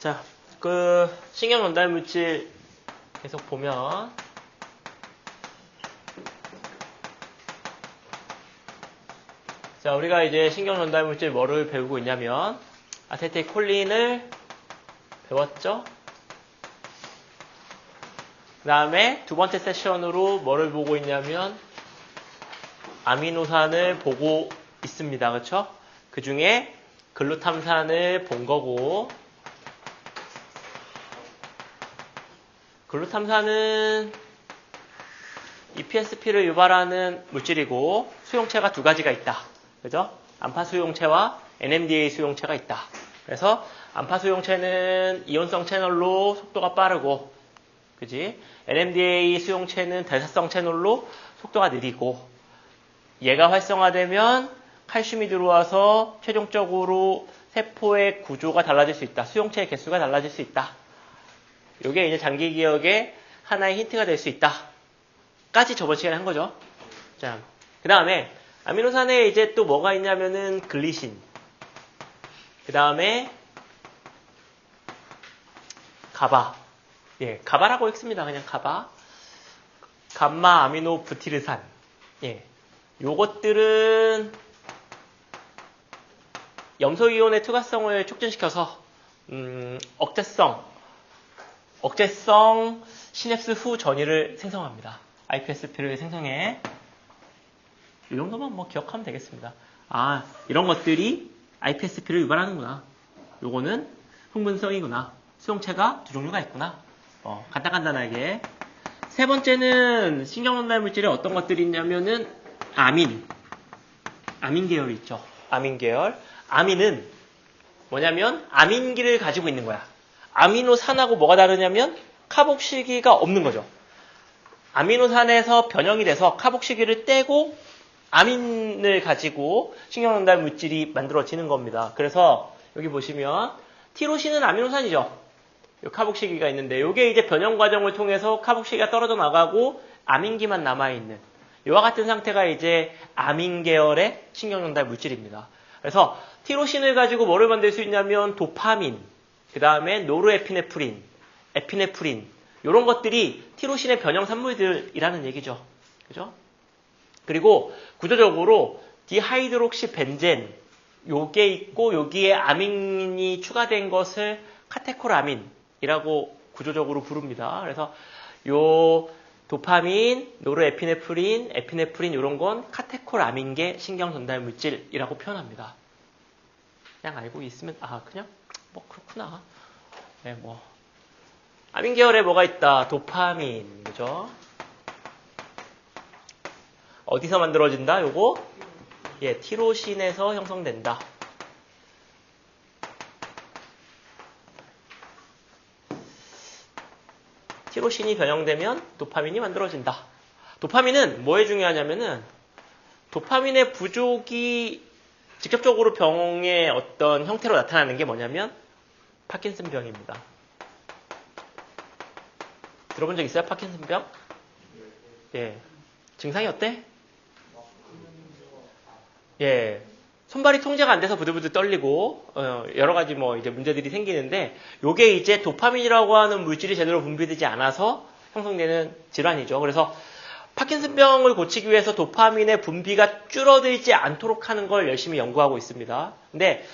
자, 신경 전달 물질 계속 보면 자, 우리가 이제 신경 전달 물질 뭐를 배우고 있냐면 아세틸콜린을 배웠죠? 그 다음에 두 번째 세션으로 뭐를 보고 있냐면 아미노산을 보고 있습니다. 그렇죠? 그 중에 글루탐산을 본 거고, 글루탐산은 EPSP를 유발하는 물질이고 수용체가 두 가지가 있다. 그죠? 암파 수용체와 NMDA 수용체가 있다. 그래서 암파 수용체는 이온성 채널로 속도가 빠르고, 그지? NMDA 수용체는 대사성 채널로 속도가 느리고, 얘가 활성화되면 칼슘이 들어와서 최종적으로 세포의 구조가 달라질 수 있다. 수용체의 개수가 달라질 수 있다. 이게 이제 장기 기억의 하나의 힌트가 될 수 있다. 까지 저번 시간에 한 거죠. 자, 그 다음에 아미노산에 이제 또 뭐가 있냐면은 글리신. 그 다음에 가바. 예, 가바라고 읽습니다. 그냥 가바. 감마 아미노 부티르산. 예. 요것들은 염소이온의 투과성을 촉진시켜서 억제성 시냅스 후 전이를 생성합니다. iPSP를 생성해. 이 정도만 뭐 기억하면 되겠습니다. 아, 이런 것들이 iPSP를 유발하는구나. 요거는 흥분성이구나. 수용체가 두 종류가 있구나. 간단하게. 세 번째는 신경전달 물질에 어떤 것들이 있냐면은 아민 계열이 있죠. 아민 계열. 아민은 뭐냐면 아민기를 가지고 있는 거야. 아미노산하고 뭐가 다르냐면 카복실기가 없는 거죠. 아미노산에서 변형이 돼서 카복실기를 떼고 아민을 가지고 신경전달 물질이 만들어지는 겁니다. 그래서 여기 보시면 티로신은 아미노산이죠. 요 카복실기가 있는데 요게 이제 변형 과정을 통해서 카복실기가 떨어져 나가고 아민기만 남아있는 이와 같은 상태가 이제 아민 계열의 신경전달 물질입니다. 그래서 티로신을 가지고 뭐를 만들 수 있냐면 도파민, 그 다음에 노르에피네프린, 에피네프린 이런 것들이 티로신의 변형 산물들이라는 얘기죠. 그죠? 그리고 구조적으로 디하이드록시 벤젠 요게 있고 여기에 아민이 추가된 것을 카테콜아민이라고 구조적으로 부릅니다. 그래서 요 도파민, 노르에피네프린, 에피네프린 이런 건 카테콜아민계 신경전달 물질이라고 표현합니다. 그냥 알고 있으면 그냥 뭐 그렇구나. 네, 뭐 아민 계열에 뭐가 있다? 도파민, 그죠? 어디서 만들어진다? 요거 예, 티로신에서 형성된다. 티로신이 변형되면 도파민이 만들어진다. 도파민은 뭐에 중요하냐면은 도파민의 부족이 직접적으로 병의 어떤 형태로 나타나는 게 뭐냐면 파킨슨병입니다. 들어본 적 있어요? 파킨슨병? 예. 증상이 어때? 예. 손발이 통제가 안 돼서 부들부들 떨리고 여러 가지 뭐 이제 문제들이 생기는데 요게 이제 도파민이라고 하는 물질이 제대로 분비되지 않아서 형성되는 질환이죠. 그래서 파킨슨병을 고치기 위해서 도파민의 분비가 줄어들지 않도록 하는 걸 열심히 연구하고 있습니다. 근데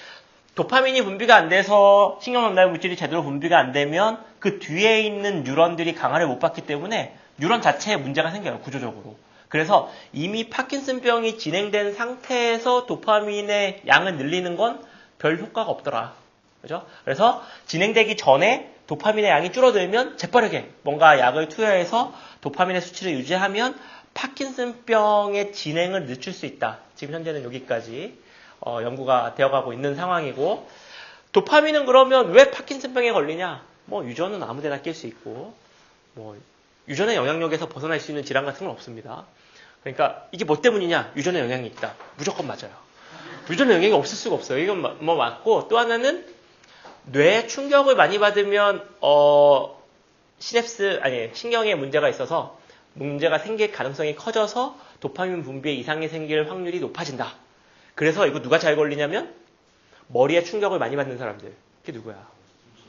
도파민이 분비가 안 돼서 신경전달 물질이 제대로 분비가 안 되면 그 뒤에 있는 뉴런들이 강화를 못 받기 때문에 뉴런 자체에 문제가 생겨요. 구조적으로. 그래서 이미 파킨슨병이 진행된 상태에서 도파민의 양을 늘리는 건 별 효과가 없더라. 그죠? 그래서 진행되기 전에 도파민의 양이 줄어들면 재빠르게 뭔가 약을 투여해서 도파민의 수치를 유지하면 파킨슨병의 진행을 늦출 수 있다. 지금 현재는 여기까지 연구가 되어가고 있는 상황이고, 도파민은 그러면 왜 파킨슨병에 걸리냐? 뭐 유전은 아무데나 낄 수 있고 뭐 유전의 영향력에서 벗어날 수 있는 질환 같은 건 없습니다. 그러니까 이게 뭐 때문이냐? 유전의 영향이 있다. 무조건 맞아요. 유전의 영향이 없을 수가 없어요. 이건 뭐 맞고, 또 하나는 뇌 충격을 많이 받으면 신경에 문제가 있어서 문제가 생길 가능성이 커져서 도파민 분비에 이상이 생길 확률이 높아진다. 그래서 이거 누가 잘 걸리냐면 머리에 충격을 많이 받는 사람들. 그게 누구야?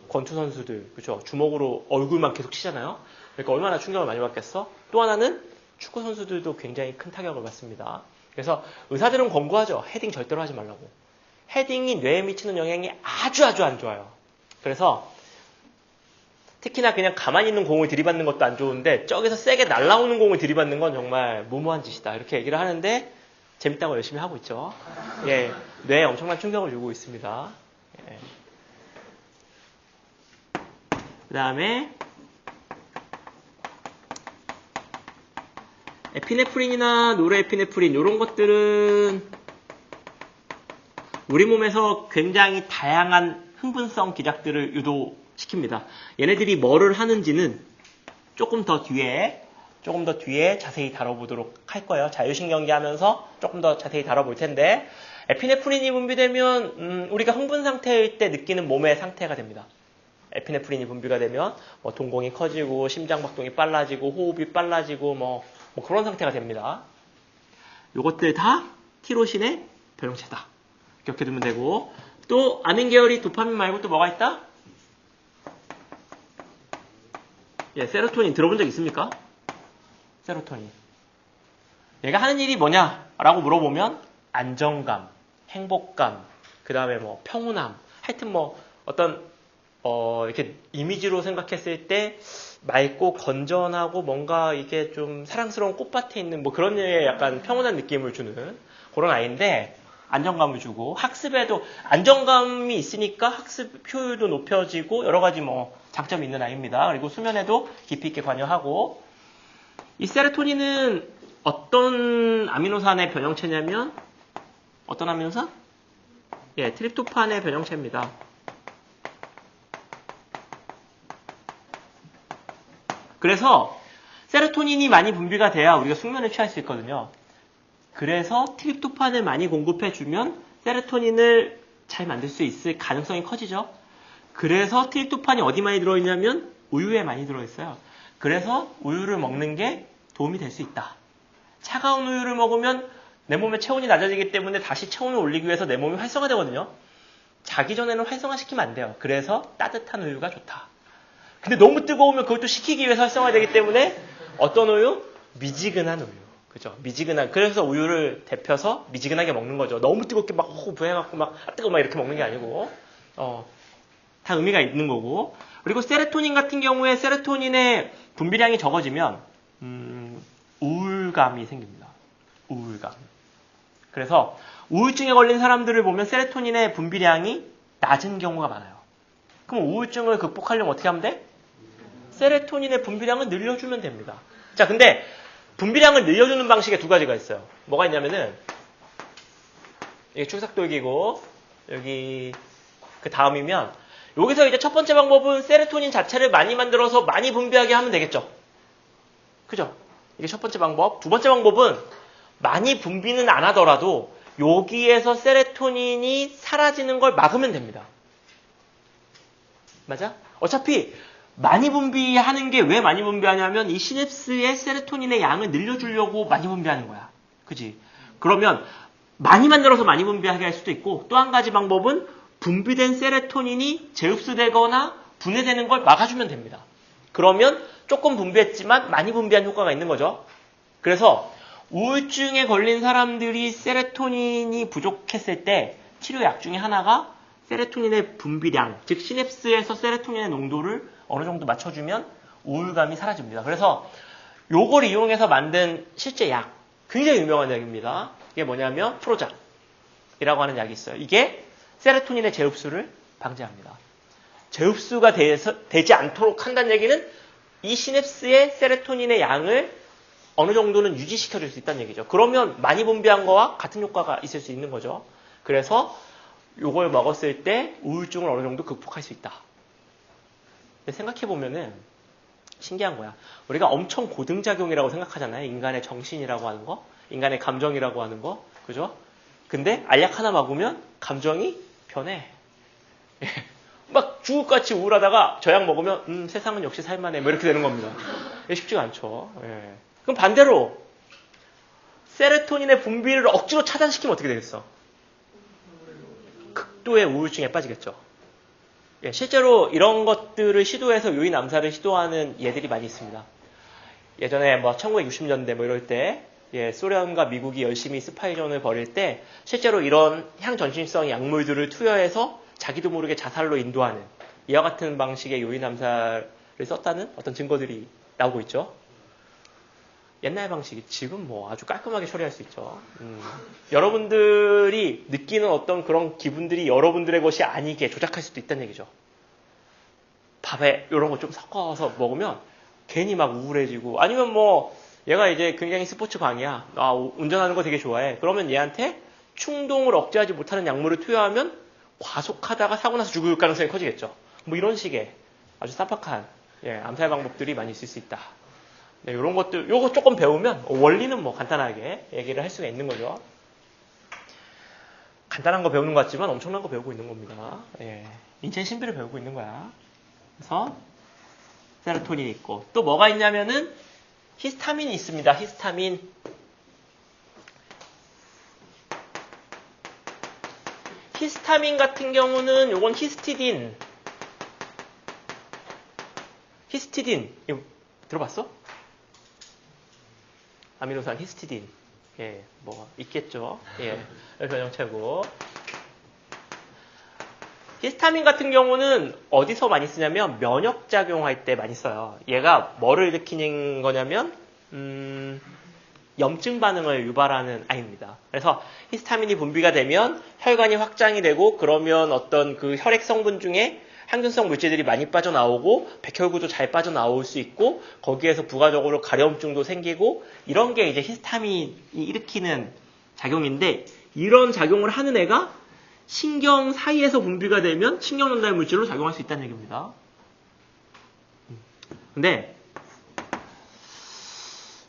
권투 선수들, 그죠? 주먹으로 얼굴만 계속 치잖아요. 그러니까 얼마나 충격을 많이 받겠어? 또 하나는 축구 선수들도 굉장히 큰 타격을 받습니다. 그래서 의사들은 권고하죠. 헤딩 절대로 하지 말라고. 헤딩이 뇌에 미치는 영향이 아주 안 좋아요. 그래서 특히나 그냥 가만히 있는 공을 들이받는 것도 안 좋은데 저기서 세게 날아오는 공을 들이받는 건 정말 무모한 짓이다. 이렇게 얘기를 하는데 재밌다고 열심히 하고 있죠. 예, 뇌에 엄청난 충격을 주고 있습니다. 예. 그 다음에 에피네프린이나 노르에피네프린 이런 것들은 우리 몸에서 굉장히 다양한 흥분성 기작들을 유도시킵니다. 얘네들이 뭐를 하는지는 조금 더 뒤에 자세히 다뤄보도록 할 거예요. 자율신경계 하면서 조금 더 자세히 다뤄볼 텐데 에피네프린이 분비되면 우리가 흥분 상태일 때 느끼는 몸의 상태가 됩니다. 에피네프린이 분비가 되면 뭐 동공이 커지고 심장박동이 빨라지고 호흡이 빨라지고 뭐 그런 상태가 됩니다. 요것들 다 티로신의 변형체다. 기억해 두면 되고 또 아민 계열이 도파민 말고 또 뭐가 있다? 예, 세로토닌 들어본 적 있습니까? 세로토닌. 얘가 하는 일이 뭐냐라고 물어보면 안정감, 행복감, 그 다음에 뭐 평온함, 하여튼 뭐 어떤 이렇게 이미지로 생각했을 때 맑고 건전하고 뭔가 이게 좀 사랑스러운 꽃밭에 있는 뭐 그런 류의 약간 평온한 느낌을 주는 그런 아이인데 안정감을 주고 학습에도 안정감이 있으니까 학습 효율도 높여지고 여러 가지 뭐 장점이 있는 아이입니다. 그리고 수면에도 깊이 있게 관여하고 이 세로토닌은 어떤 아미노산의 변형체냐면 어떤 아미노산? 예, 트립토판의 변형체입니다. 그래서 세로토닌이 많이 분비가 돼야 우리가 숙면을 취할 수 있거든요. 그래서 트립토판을 많이 공급해주면 세로토닌을 잘 만들 수 있을 가능성이 커지죠. 그래서 트립토판이 어디 많이 들어있냐면 우유에 많이 들어있어요. 그래서 우유를 먹는 게 도움이 될 수 있다. 차가운 우유를 먹으면 내 몸의 체온이 낮아지기 때문에 다시 체온을 올리기 위해서 내 몸이 활성화되거든요. 자기 전에는 활성화시키면 안 돼요. 그래서 따뜻한 우유가 좋다. 근데 너무 뜨거우면 그것도 식히기 위해서 활성화되기 때문에 어떤 우유? 미지근한 우유. 그죠? 미지근한. 그래서 우유를 데펴서 미지근하게 먹는 거죠. 너무 뜨겁게 막 부해갖고 막 뜨거워 막 이렇게 먹는 게 아니고 다 의미가 있는 거고. 그리고 세로토닌 같은 경우에 세로토닌의 분비량이 적어지면 우울감이 생깁니다. 우울감. 그래서 우울증에 걸린 사람들을 보면 세로토닌의 분비량이 낮은 경우가 많아요. 그럼 우울증을 극복하려면 어떻게 하면 돼? 세로토닌의 분비량을 늘려주면 됩니다. 자, 근데 분비량을 늘려주는 방식에 두 가지가 있어요. 뭐가 있냐면은 이게 출삭돌기고 여기 그 다음이면 여기서 이제 첫 번째 방법은 세로토닌 자체를 많이 만들어서 많이 분비하게 하면 되겠죠. 그죠? 이게 첫 번째 방법. 두 번째 방법은 많이 분비는 안 하더라도 여기에서 세로토닌이 사라지는 걸 막으면 됩니다. 맞아? 어차피 많이 분비하는 게 왜 많이 분비하냐면 이 시냅스의 세로토닌의 양을 늘려주려고 많이 분비하는 거야. 그지? 그러면 많이 만들어서 많이 분비하게 할 수도 있고 또 한 가지 방법은 분비된 세로토닌이 재흡수되거나 분해되는 걸 막아주면 됩니다. 그러면 조금 분비했지만 많이 분비한 효과가 있는 거죠. 그래서 우울증에 걸린 사람들이 세로토닌이 부족했을 때 치료약 중에 하나가 세로토닌의 분비량, 즉 시냅스에서 세로토닌의 농도를 어느 정도 맞춰주면 우울감이 사라집니다. 그래서 요걸 이용해서 만든 실제 약, 굉장히 유명한 약입니다. 이게 뭐냐면 프로작이라고 하는 약이 있어요. 이게 세로토닌의 재흡수를 방지합니다. 재흡수가 되지 않도록 한다는 얘기는 이 시냅스의 세로토닌의 양을 어느 정도는 유지시켜줄 수 있다는 얘기죠. 그러면 많이 분비한 거와 같은 효과가 있을 수 있는 거죠. 그래서 요걸 먹었을 때 우울증을 어느 정도 극복할 수 있다. 생각해보면은 신기한 거야. 우리가 엄청 고등작용이라고 생각하잖아요. 인간의 정신이라고 하는 거, 인간의 감정이라고 하는 거, 그죠? 근데 알약 하나 먹으면 감정이 변해. 막 죽을같이 우울하다가 저 약 먹으면 세상은 역시 살만해. 뭐 이렇게 되는 겁니다. 쉽지가 않죠. 예. 그럼 반대로 세로토닌의 분비를 억지로 차단시키면 어떻게 되겠어? 극도의 우울증에 빠지겠죠. 예, 실제로 이런 것들을 시도해서 요인 암살을 시도하는 예들이 많이 있습니다. 예전에 뭐 1960년대 뭐 이럴 때 예, 소련과 미국이 열심히 스파이전을 벌일 때 실제로 이런 향전신성 약물들을 투여해서 자기도 모르게 자살로 인도하는 이와 같은 방식의 요인 암살을 썼다는 어떤 증거들이 나오고 있죠. 옛날 방식이 지금 뭐 아주 깔끔하게 처리할 수 있죠. 여러분들이 느끼는 어떤 그런 기분들이 여러분들의 것이 아니게 조작할 수도 있다는 얘기죠. 밥에 이런 거 좀 섞어서 먹으면 괜히 막 우울해지고 아니면 뭐 얘가 이제 굉장히 스포츠 광이야. 아, 운전하는 거 되게 좋아해. 그러면 얘한테 충동을 억제하지 못하는 약물을 투여하면 과속하다가 사고 나서 죽을 가능성이 커지겠죠. 뭐 이런 식의 아주 쌈박한 예, 암살 방법들이 많이 있을 수 있다. 네, 이런 것들, 요거 조금 배우면 원리는 뭐 간단하게 얘기를 할 수가 있는 거죠. 간단한 거 배우는 것 같지만 엄청난 거 배우고 있는 겁니다. 예, 인체의 신비를 배우고 있는 거야. 그래서 세로토닌이 있고 또 뭐가 있냐면은 히스타민이 있습니다. 히스타민. 히스타민 같은 경우는 요건 히스티딘. 히스티딘. 이거 들어봤어? 아미노산 히스티딘. 예, 뭐 있겠죠. 예. 변형체고. 히스타민 같은 경우는 어디서 많이 쓰냐면 면역작용할 때 많이 써요. 얘가 뭐를 일으키는 거냐면 염증 반응을 유발하는 아이입니다. 그래서 히스타민이 분비가 되면 혈관이 확장이 되고 그러면 어떤 그 혈액 성분 중에 항균성 물질들이 많이 빠져나오고 백혈구도 잘 빠져나올 수 있고 거기에서 부가적으로 가려움증도 생기고 이런 게 이제 히스타민이 일으키는 작용인데 이런 작용을 하는 애가 신경 사이에서 분비가 되면 신경전달 물질로 작용할 수 있다는 얘기입니다. 근데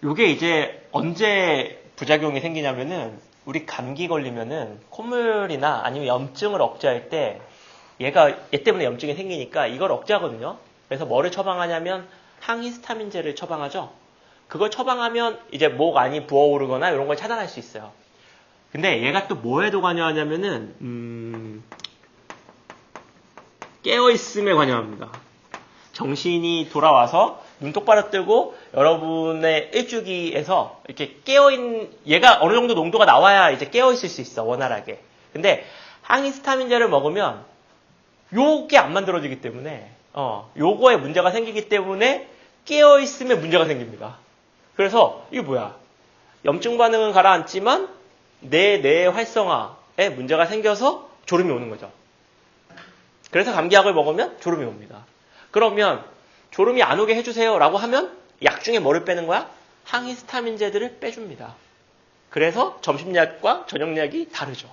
이게 이제 언제 부작용이 생기냐면은 우리 감기 걸리면은 콧물이나 아니면 염증을 억제할 때 얘 때문에 염증이 생기니까 이걸 억제하거든요. 그래서 뭐를 처방하냐면 항히스타민제를 처방하죠. 그걸 처방하면 이제 목 안이 부어오르거나 이런 걸 차단할 수 있어요. 근데 얘가 또 뭐에도 관여하냐면은 깨어있음에 관여합니다. 정신이 돌아와서 눈 똑바로 뜨고 여러분의 일주기에서 이렇게 얘가 어느 정도 농도가 나와야 이제 깨어있을 수 있어, 원활하게. 근데 항히스타민제를 먹으면 요게 안 만들어지기 때문에 요거에 문제가 생기기 때문에 깨어있음에 문제가 생깁니다. 그래서 이게 뭐야? 염증 반응은 가라앉지만 뇌 활성화에 문제가 생겨서 졸음이 오는 거죠. 그래서 감기약을 먹으면 졸음이 옵니다. 그러면 졸음이 안 오게 해주세요 라고 하면 약 중에 뭐를 빼는 거야? 항히스타민제들을 빼줍니다. 그래서 점심약과 저녁약이 다르죠.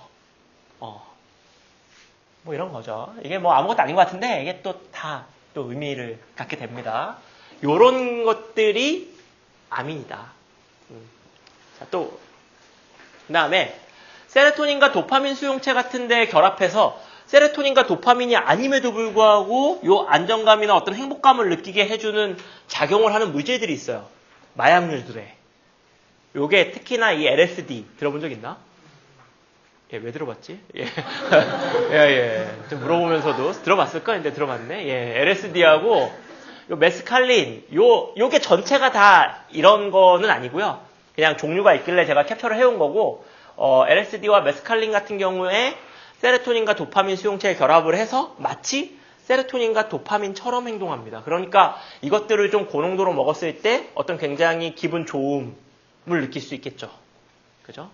뭐 이런 거죠. 이게 뭐 아무것도 아닌 것 같은데 이게 또 다 또 의미를 갖게 됩니다. 요런 것들이 암입니다. 자, 또 그 다음에 세로토닌과 도파민 수용체 같은 데 결합해서 세로토닌과 도파민이 아님에도 불구하고 요 안정감이나 어떤 행복감을 느끼게 해주는 작용을 하는 물질들이 있어요. 마약류들에. 요게 특히나 이 LSD 들어본 적 있나? 예, 왜 들어봤지? 예. 예. 좀 물어보면서도 들어봤을 까 근데 들어봤네. 예, LSD하고 요 메스칼린, 요게 전체가 다 이런 거는 아니고요. 그냥 종류가 있길래 제가 캡처를 해온 거고, LSD와 메스칼린 같은 경우에 세로토닌과 도파민 수용체에 결합을 해서 마치 세로토닌과 도파민처럼 행동합니다. 그러니까 이것들을 좀 고농도로 먹었을 때 어떤 굉장히 기분 좋음을 느낄 수 있겠죠. 그죠?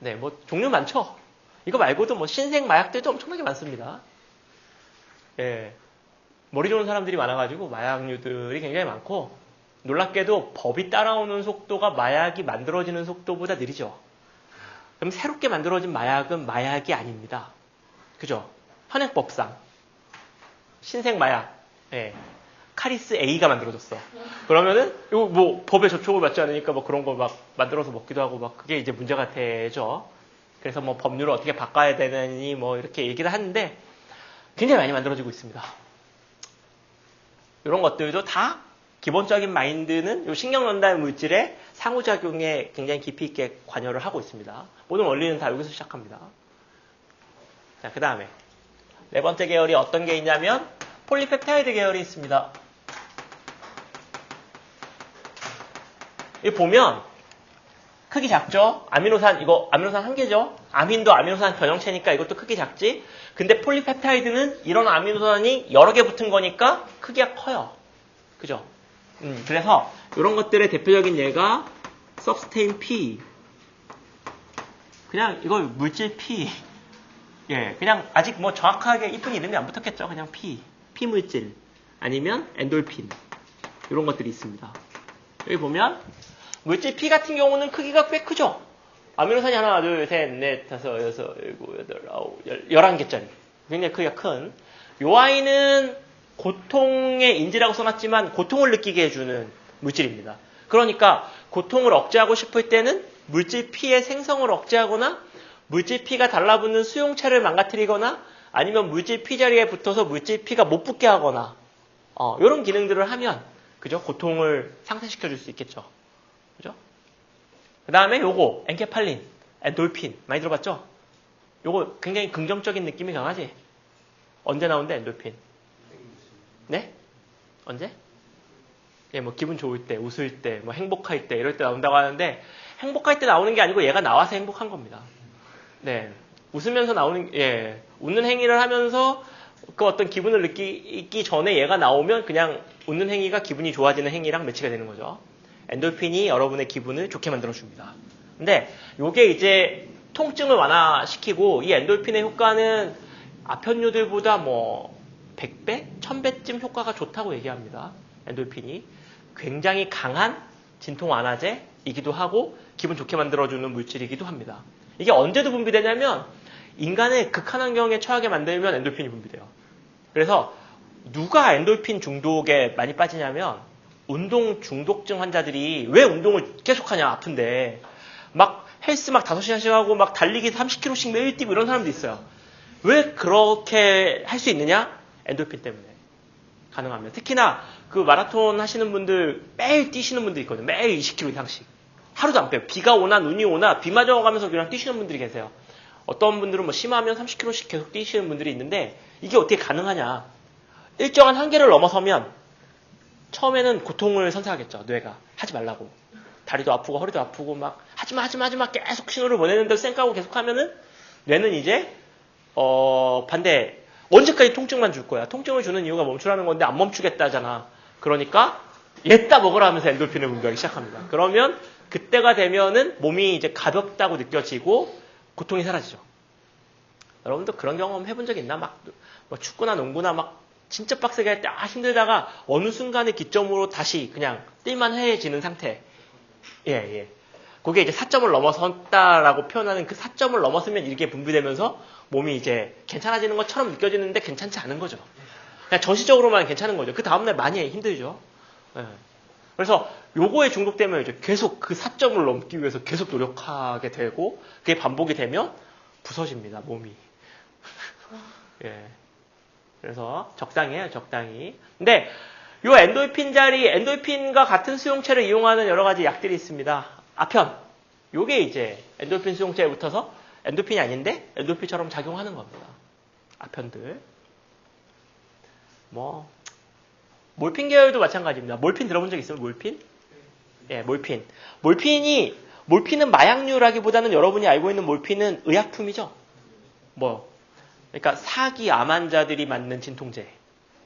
네, 뭐 종류 많죠. 이거 말고도 뭐 신생 마약들도 엄청나게 많습니다. 예, 머리 좋은 사람들이 많아가지고 마약류들이 굉장히 많고 놀랍게도 법이 따라오는 속도가 마약이 만들어지는 속도보다 느리죠. 그럼 새롭게 만들어진 마약은 마약이 아닙니다. 그죠? 현행법상 신생 마약, 예, 카리스 A가 만들어졌어. 그러면은 이거 뭐 법에 저촉을 받지 않으니까 뭐 그런 거 막 만들어서 먹기도 하고 막 그게 이제 문제가 되죠. 그래서 뭐 법률을 어떻게 바꿔야 되느니 뭐 이렇게 얘기를 하는데 굉장히 많이 만들어지고 있습니다. 이런 것들도 다 기본적인 마인드는 이 신경전달 물질의 상호작용에 굉장히 깊이 있게 관여를 하고 있습니다. 모든 원리는 다 여기서 시작합니다. 자, 그 다음에 네 번째 계열이 어떤 게 있냐면 폴리펩타이드 계열이 있습니다. 여기 보면 크기 작죠? 아미노산, 이거 아미노산 한 개죠? 아민도 아미노산 변형체니까 이것도 크기 작지? 근데 폴리펩타이드는 이런 아미노산이 여러 개 붙은 거니까 크기가 커요. 그죠? 그래서 이런 것들의 대표적인 예가 substain P. 그냥 이거 물질 P. 예, 그냥 아직 뭐 정확하게 이쁜 이름이 안 붙었겠죠? 그냥 P. P 물질. 아니면 엔돌핀. 이런 것들이 있습니다. 여기 보면 물질 P 같은 경우는 크기가 꽤 크죠? 아미노산이 하나, 둘, 셋, 넷, 다섯, 여섯, 일곱, 여덟, 아홉, 11개짜리. 굉장히 크기가 큰. 요 아이는 고통의 인지라고 써놨지만 고통을 느끼게 해주는 물질입니다. 그러니까 고통을 억제하고 싶을 때는 물질 P의 생성을 억제하거나 물질 P가 달라붙는 수용체를 망가뜨리거나 아니면 물질 P 자리에 붙어서 물질 P가 못 붙게 하거나 이런 기능들을 하면 그죠? 고통을 상쇄시켜 줄 수 있겠죠. 그죠? 그 다음에 요거 엔케팔린, 엔돌핀 많이 들어봤죠? 요거 굉장히 긍정적인 느낌이 강하지? 언제 나온대 엔돌핀? 네? 언제? 예, 뭐 기분 좋을 때, 웃을 때, 뭐 행복할 때 이럴 때 나온다고 하는데 행복할 때 나오는 게 아니고 얘가 나와서 행복한 겁니다. 네, 웃으면서 나오는 예, 웃는 행위를 하면서 그 어떤 기분을 느끼기 전에 얘가 나오면 그냥 웃는 행위가 기분이 좋아지는 행위랑 매치가 되는 거죠. 엔돌핀이 여러분의 기분을 좋게 만들어줍니다. 근데 요게 이제 통증을 완화시키고 이 엔돌핀의 효과는 아편류들보다 뭐 100배? 1000배쯤 효과가 좋다고 얘기합니다. 엔돌핀이 굉장히 강한 진통 완화제이기도 하고 기분 좋게 만들어주는 물질이기도 합니다. 이게 언제도 분비되냐면 인간을 극한 환경에 처하게 만들면 엔돌핀이 분비돼요. 그래서 누가 엔돌핀 중독에 많이 빠지냐면 운동 중독증 환자들이 왜 운동을 계속하냐 아픈데 막 헬스 막 5시간씩 하고 막 달리기 30km씩 매일 뛰고 이런 사람도 있어요. 왜 그렇게 할 수 있느냐? 엔돌핀 때문에 가능합니다. 특히나 그 마라톤 하시는 분들 매일 뛰시는 분들 있거든요. 매일 20km 이상씩. 하루도 안 빼요. 비가 오나 눈이 오나 비 맞아가면서 그냥 뛰시는 분들이 계세요. 어떤 분들은 뭐 심하면 30km씩 계속 뛰시는 분들이 있는데 이게 어떻게 가능하냐. 일정한 한계를 넘어서면 처음에는 고통을 선사하겠죠. 뇌가. 하지 말라고. 다리도 아프고 허리도 아프고 막 하지마 계속 신호를 보내는데 쌩까고 계속 하면은 뇌는 이제 반대 언제까지 통증만 줄 거야. 통증을 주는 이유가 멈추라는 건데 안 멈추겠다잖아. 그러니까 얘따 먹으라 하면서 엔돌핀을 분비하기 시작합니다. 그러면 그때가 되면은 몸이 이제 가볍다고 느껴지고 고통이 사라지죠. 여러분도 그런 경험 해본 적 있나? 막 뭐 축구나 농구나 막 진짜 빡세게 할 때 힘들다가 어느 순간의 기점으로 다시 그냥 뛸만해지는 상태. 예. 그게 이제 4점을 넘어섰다라고 표현하는 그 4점을 넘었으면 이렇게 분비되면서 몸이 이제 괜찮아지는 것처럼 느껴지는데 괜찮지 않은 거죠. 그냥 정신적으로만 괜찮은 거죠. 그 다음날 많이 힘들죠. 예. 그래서 요거에 중독되면 이제 계속 그 4점을 넘기 위해서 계속 노력하게 되고 그게 반복이 되면 부서집니다, 몸이. 예. 그래서 적당히 해요, 적당히. 근데 요 엔돌핀과 같은 수용체를 이용하는 여러 가지 약들이 있습니다. 아편. 요게 이제 엔돌핀 수용체에 붙어서 엔돌핀이 아닌데 엔돌핀처럼 작용하는 겁니다. 아편들. 뭐 몰핀 계열도 마찬가지입니다. 몰핀 들어본 적 있어요? 몰핀? 예, 몰핀. 몰핀은 마약류라기보다는 여러분이 알고 있는 몰핀은 의약품이죠. 그러니까 사기 암 환자들이 맞는 진통제.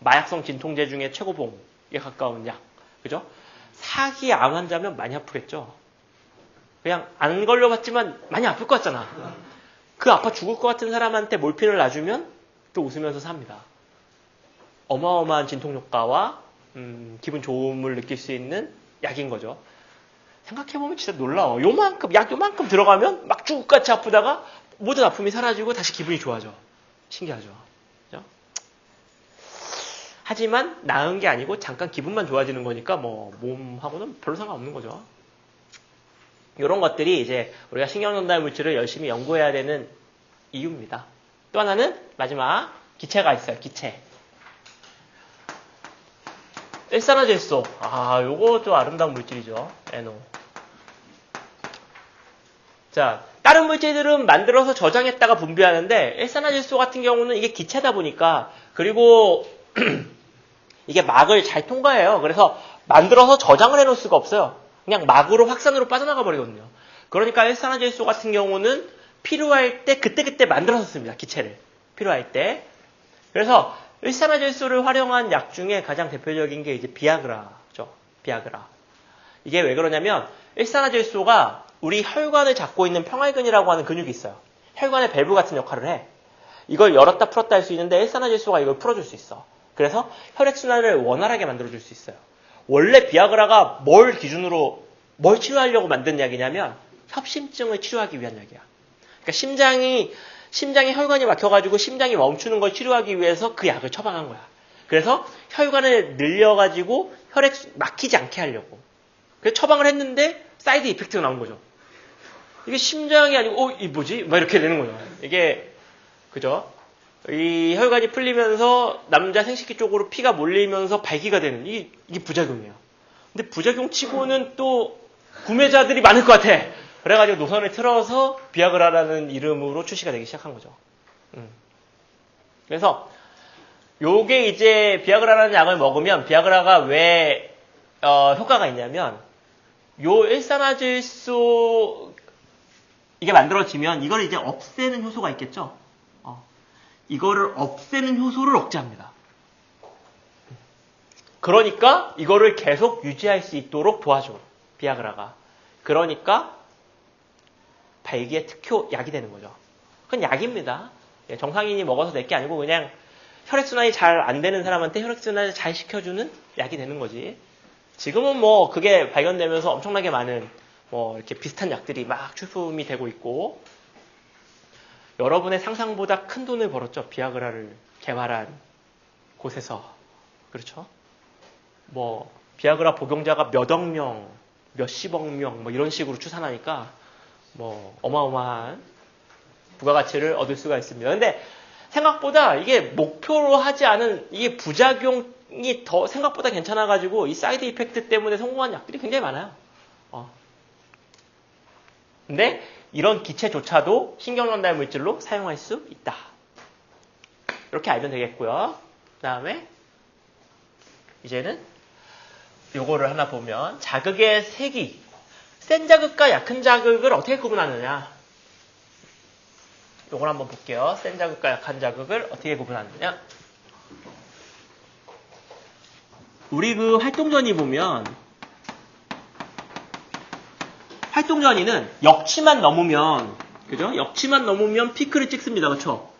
마약성 진통제 중에 최고봉에 가까운 약. 그죠? 사기 암 환자면 많이 아프겠죠? 그냥 안 걸려봤지만 많이 아플 것 같잖아. 그 아파 죽을 것 같은 사람한테 몰핀을 놔주면 또 웃으면서 삽니다. 어마어마한 진통 효과와 기분 좋음을 느낄 수 있는 약인 거죠. 생각해보면 진짜 놀라워. 약 요만큼 들어가면 막 죽을같이 아프다가 모든 아픔이 사라지고 다시 기분이 좋아져. 신기하죠. 그죠? 하지만 나은 게 아니고 잠깐 기분만 좋아지는 거니까 뭐 몸하고는 별로 상관없는 거죠. 이런 것들이 이제 우리가 신경전달 물질을 열심히 연구해야 되는 이유입니다. 또 하나는 마지막 기체가 있어요. 기체. 일산화질소. 요것도 아름다운 물질이죠. NO. 자, 다른 물질들은 만들어서 저장했다가 분비하는데 일산화질소 같은 경우는 이게 기체다 보니까 그리고 이게 막을 잘 통과해요. 그래서 만들어서 저장을 해놓을 수가 없어요. 그냥 막으로 확산으로 빠져나가 버리거든요. 그러니까 일산화질소 같은 경우는 필요할 때 그때그때 만들어서 씁니다. 기체를. 필요할 때. 그래서 일산화질소를 활용한 약 중에 가장 대표적인 게 이제 비아그라죠. 비아그라. 이게 왜 그러냐면 일산화질소가 우리 혈관을 잡고 있는 평활근이라고 하는 근육이 있어요. 혈관의 밸브 같은 역할을 해. 이걸 열었다 풀었다 할 수 있는데 일산화질소가 이걸 풀어줄 수 있어. 그래서 혈액순환을 원활하게 만들어줄 수 있어요. 원래 비아그라가 뭘 기준으로 뭘 치료하려고 만든 약이냐면 협심증을 치료하기 위한 약이야. 그러니까 심장이 혈관이 막혀가지고 심장이 멈추는 걸 치료하기 위해서 그 약을 처방한 거야. 그래서 혈관을 늘려가지고 혈액 막히지 않게 하려고. 그래서 처방을 했는데 사이드 이펙트가 나온 거죠. 이게 심장이 아니고 이 뭐지? 막 이렇게 되는 거죠. 이게 그죠? 이 혈관이 풀리면서 남자 생식기 쪽으로 피가 몰리면서 발기가 되는 이게 부작용이에요. 근데 부작용 치고는 또 구매자들이 많을 것 같아. 그래가지고 노선을 틀어서 비아그라라는 이름으로 출시가 되기 시작한 거죠. 그래서 요게 이제 비아그라라는 약을 먹으면 비아그라가 왜 효과가 있냐면 요 일산화질소 이게 만들어지면 이걸 이제 없애는 효소가 있겠죠. 이거를 없애는 효소를 억제합니다. 그러니까 이거를 계속 유지할 수 있도록 도와줘. 비아그라가. 그러니까 발기의 특효 약이 되는 거죠. 그건 약입니다. 정상인이 먹어서 될 게 아니고 그냥 혈액순환이 잘 안 되는 사람한테 혈액순환을 잘 시켜주는 약이 되는 거지. 지금은 뭐 그게 발견되면서 엄청나게 많은 뭐 이렇게 비슷한 약들이 막 출품이 되고 있고 여러분의 상상보다 큰 돈을 벌었죠. 비아그라를 개발한 곳에서. 그렇죠? 뭐 비아그라 복용자가 몇억 명, 몇십억 명 뭐 이런 식으로 추산하니까 뭐 어마어마한 부가가치를 얻을 수가 있습니다. 근데 생각보다 이게 목표로 하지 않은 이게 부작용이 더 생각보다 괜찮아가지고 이 사이드 이펙트 때문에 성공한 약들이 굉장히 많아요. 근데 이런 기체조차도 신경전달 물질로 사용할 수 있다. 이렇게 알면 되겠고요. 그 다음에 이제는 요거를 하나 보면 자극의 세기. 센 자극과 약한 자극을 어떻게 구분하느냐. 요걸 한번 볼게요. 센 자극과 약한 자극을 어떻게 구분하느냐. 우리 그 활동전이 보면 활동전이는 역치만 넘으면 그죠? 역치만 넘으면 피크를 찍습니다. 그렇죠?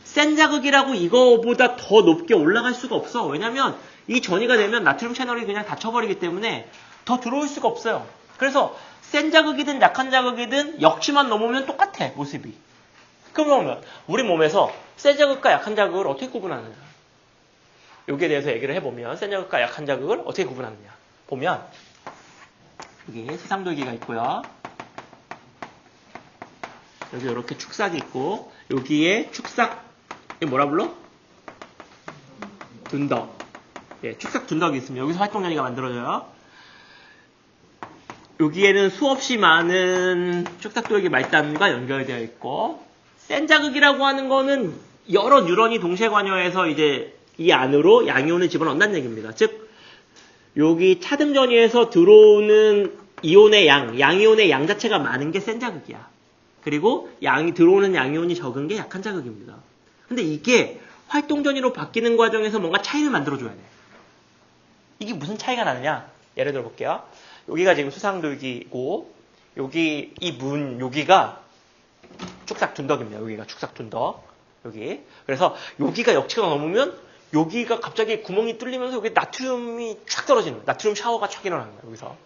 센 자극이라고 이거보다 더 높게 올라갈 수가 없어. 왜냐면 이 전이가 되면 나트륨 채널이 그냥 닫혀버리기 때문에 더 들어올 수가 없어요. 그래서 센 자극이든 약한 자극이든 역치만 넘으면 똑같아. 모습이. 그러면 우리 몸에서 센 자극과 약한 자극을 어떻게 구분하느냐. 여기에 대해서 얘기를 해보면 센 자극과 약한 자극을 어떻게 구분하느냐. 보면 여기 수상돌기가 있고요. 여기 이렇게 축삭이 있고 여기에 축삭 이게 뭐라 불러? 둔덕. 예, 축삭 둔덕이 있습니다. 여기서 활동연이가 만들어져요. 여기에는 수없이 많은 축삭돌기 말단과 연결되어 있고 센 자극이라고 하는 거는 여러 뉴런이 동시에 관여해서 이제 이 안으로 양이온을 집어넣는다는 얘기입니다. 즉 여기 차등전이에서 들어오는 이온의 양이온의 양 자체가 많은 게 센 자극이야. 그리고 들어오는 양이온이 적은 게 약한 자극입니다. 근데 이게 활동전이로 바뀌는 과정에서 뭔가 차이를 만들어줘야 돼. 이게 무슨 차이가 나느냐? 예를 들어 볼게요. 여기가 지금 수상돌기고 여기 여기가 축삭둔덕입니다. 여기가 축삭둔덕. 여기. 그래서 여기가 역치가 넘으면 여기가 갑자기 구멍이 뚫리면서 여기 나트륨이 촥 떨어지는 거예요. 나트륨 샤워가 촥 일어나는 거예요. 여기서.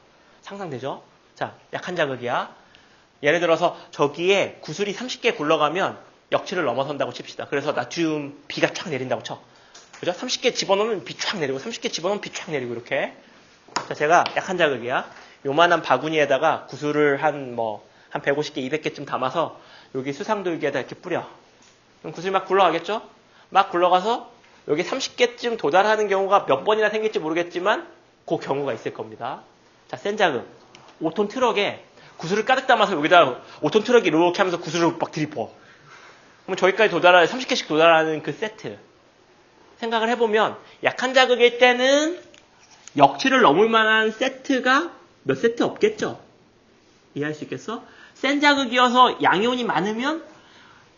상상되죠? 자, 약한 자극이야. 예를 들어서 저기에 구슬이 30개 굴러가면 역치를 넘어선다고 칩시다. 그래서 나트륨 비가 촥 내린다고 쳐. 그죠? 30개 집어넣으면 비 촥 내리고 30개 집어넣으면 비 촥 내리고 이렇게. 자, 제가 약한 자극이야. 요만한 바구니에다가 구슬을 한 150개, 200개쯤 담아서 여기 수상돌기에다 이렇게 뿌려. 그럼 구슬이 막 굴러가겠죠? 막 굴러가서 여기 30개쯤 도달하는 경우가 몇 번이나 생길지 모르겠지만 그 경우가 있을 겁니다. 자, 센 자극. 5톤 트럭에 구슬을 가득 담아서 여기다 5톤 트럭이 이렇게 하면서 구슬을 막 들이퍼. 그럼 저기까지 30개씩 도달하는 그 세트. 생각을 해보면 약한 자극일 때는 역치를 넘을 만한 세트가 몇 세트 없겠죠? 이해할 수 있겠어? 센 자극이어서 양이온이 많으면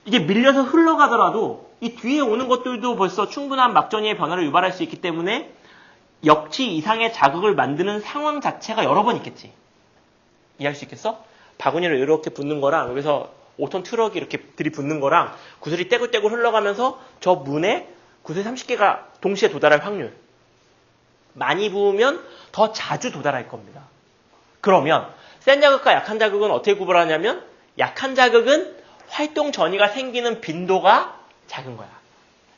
이게 밀려서 흘러가더라도 이 뒤에 오는 것들도 벌써 충분한 막전이의 변화를 유발할 수 있기 때문에 역치 이상의 자극을 만드는 상황 자체가 여러 번 있겠지. 이해할 수 있겠어? 바구니를 이렇게 붓는 거랑 여기서 5톤 트럭이 이렇게 들이붓는 거랑 구슬이 떼굴떼굴 흘러가면서 저 문에 구슬 30개가 동시에 도달할 확률. 많이 부으면 더 자주 도달할 겁니다. 그러면 센 자극과 약한 자극은 어떻게 구분하냐면 약한 자극은 활동 전이가 생기는 빈도가 작은 거야.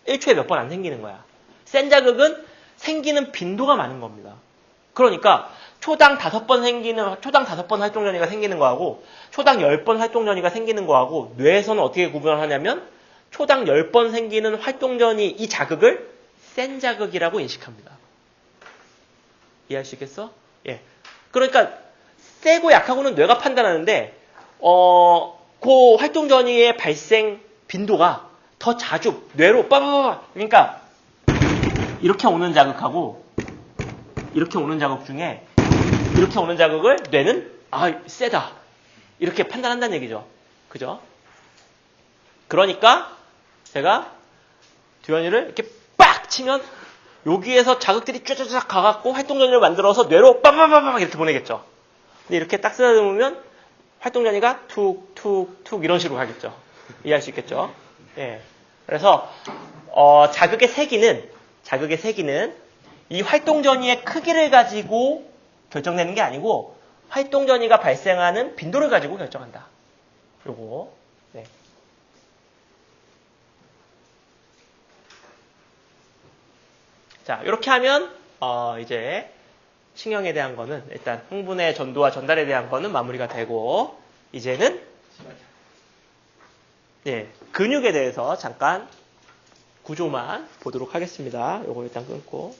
1초에 몇 번 안 생기는 거야. 센 자극은 생기는 빈도가 많은 겁니다. 그러니까 초당 5번 활동 전이가 생기는 거하고 초당 10번 활동 전이가 생기는 거하고 뇌에서는 어떻게 구분을 하냐면 초당 10번 생기는 활동 전이 이 자극을 센 자극이라고 인식합니다. 이해할 수 있겠어? 예. 그러니까 세고 약하고는 뇌가 판단하는데 그 활동 전이의 발생 빈도가 더 자주 뇌로 빠바바바 그러니까 이렇게 오는 자극하고 이렇게 오는 자극 중에 이렇게 오는 자극을 뇌는 세다 이렇게 판단한다는 얘기죠. 그죠? 그러니까 제가 듀연이를 이렇게 빡 치면 여기에서 자극들이 쫙쫙 가갖고 활동전이를 만들어서 뇌로 빠바바바 이렇게 보내겠죠. 근데 이렇게 딱 쓰다듬으면 활동전이가 툭툭툭 이런 식으로 가겠죠. 이해할 수 있겠죠? 예. 그래서 자극의 세기는 이 활동전이의 크기를 가지고 결정되는 게 아니고 활동전이가 발생하는 빈도를 가지고 결정한다. 요거. 네. 자, 이렇게 하면 이제 신경에 대한 거는 일단 흥분의 전도와 전달에 대한 거는 마무리가 되고 이제는 근육에 대해서 잠깐 구조만 보도록 하겠습니다. 요거 일단 끊고